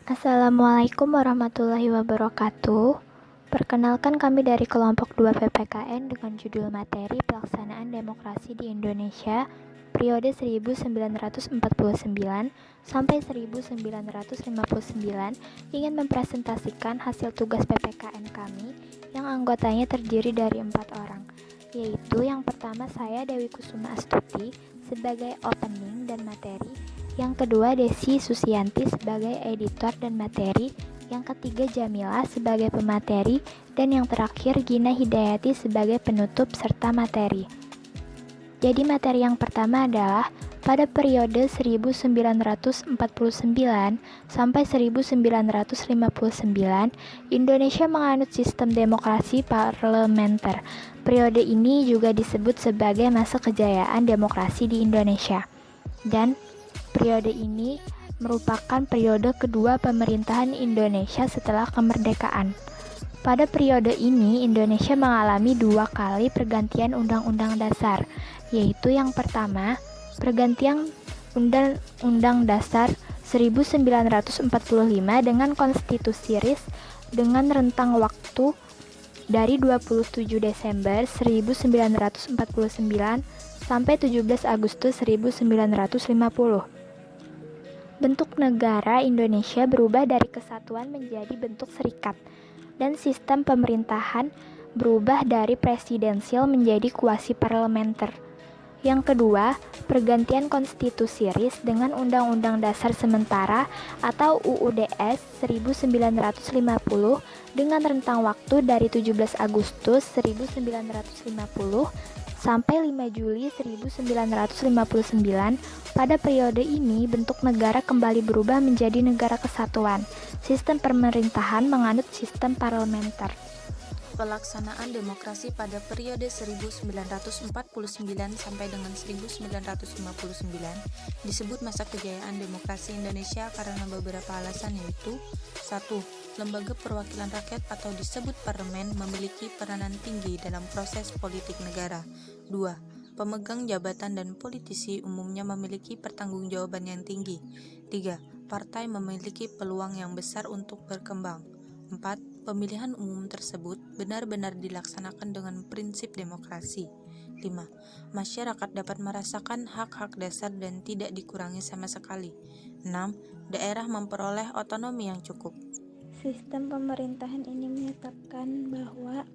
Assalamualaikum warahmatullahi wabarakatuh. Perkenalkan kami dari kelompok 2 PPKN dengan judul materi Pelaksanaan Demokrasi di Indonesia periode 1949 sampai 1959 ingin mempresentasikan hasil tugas PPKN kami yang anggotanya terdiri dari 4 orang, yaitu yang pertama saya Dewi Kusuma Astuti sebagai opening dan materi, yang kedua Desi Susianti sebagai editor dan materi, yang ketiga Jamila sebagai pemateri, dan yang terakhir Gina Hidayati sebagai penutup serta materi. Jadi materi yang pertama adalah pada periode 1949 sampai 1959, Indonesia menganut sistem demokrasi parlementer. Periode ini juga disebut sebagai masa kejayaan demokrasi di Indonesia. Dan periode ini merupakan periode kedua pemerintahan Indonesia setelah kemerdekaan. Pada periode ini, Indonesia mengalami 2 kali pergantian Undang-Undang Dasar, yaitu yang pertama, pergantian Undang-Undang Dasar 1945 dengan konstitusi RIS dengan rentang waktu dari 27 Desember 1949 sampai 17 Agustus 1950. Bentuk negara Indonesia berubah dari kesatuan menjadi bentuk serikat, dan sistem pemerintahan berubah dari presidensial menjadi kuasi parlementer. Yang kedua, pergantian konstitusi RIS dengan Undang-Undang Dasar Sementara atau UUDS 1950 dengan rentang waktu dari 17 Agustus 1950 sampai 5 Juli 1959. Pada periode ini, bentuk negara kembali berubah menjadi negara kesatuan. Sistem pemerintahan menganut sistem parlementer. Pelaksanaan demokrasi pada periode 1949 sampai dengan 1959 disebut masa kejayaan demokrasi Indonesia karena beberapa alasan, yaitu 1. Lembaga perwakilan rakyat atau disebut parlemen memiliki peranan tinggi dalam proses politik negara. 2. Pemegang jabatan dan politisi umumnya memiliki pertanggungjawaban yang tinggi. 3. Partai memiliki peluang yang besar untuk berkembang. 4. Pemilihan umum tersebut benar-benar dilaksanakan dengan prinsip demokrasi. 5. Masyarakat dapat merasakan hak-hak dasar dan tidak dikurangi sama sekali. 6. Daerah memperoleh otonomi yang cukup. Sistem pemerintahan ini menetapkan bahwa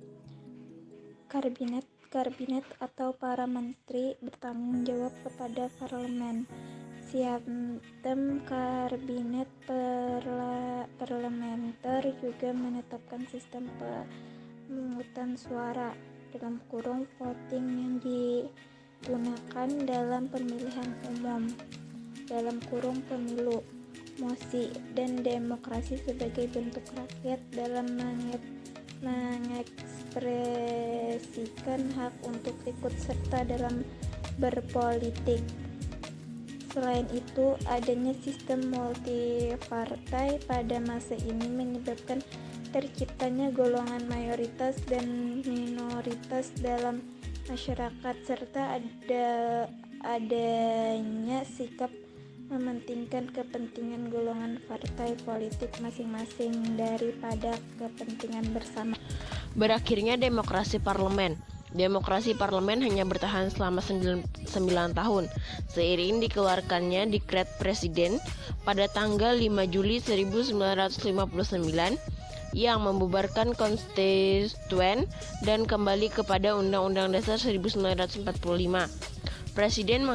kabinet atau para menteri bertanggung jawab kepada parlemen. Sistem kabinet parlementer juga menetapkan sistem pemungutan suara (voting) yang digunakan dalam pemilihan umum (pemilu), mosi, dan demokrasi sebagai bentuk rakyat dalam mengekspresikan hak untuk ikut serta dalam berpolitik. Selain itu, adanya sistem multipartai pada masa ini menyebabkan terciptanya golongan mayoritas dan minoritas dalam masyarakat, serta adanya sikap mementingkan kepentingan golongan partai politik masing-masing daripada kepentingan bersama. Berakhirnya demokrasi parlemen. Demokrasi parlemen hanya bertahan selama 9 tahun, seiring dikeluarkannya Dekret Presiden pada tanggal 5 Juli 1959 yang membubarkan konstituen dan kembali kepada Undang-Undang Dasar 1945. Presiden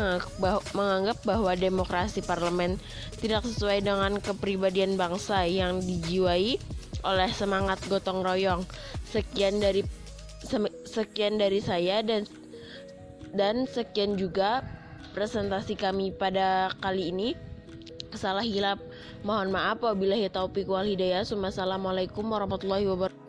menganggap bahwa demokrasi parlemen tidak sesuai dengan kepribadian bangsa yang dijiwai oleh semangat gotong royong. Sekian dari saya dan sekian juga presentasi kami pada kali ini. Salah hilap mohon maaf, wabillahi taufiq wal hidayah. Wassalamualaikum warahmatullahi wabarakatuh.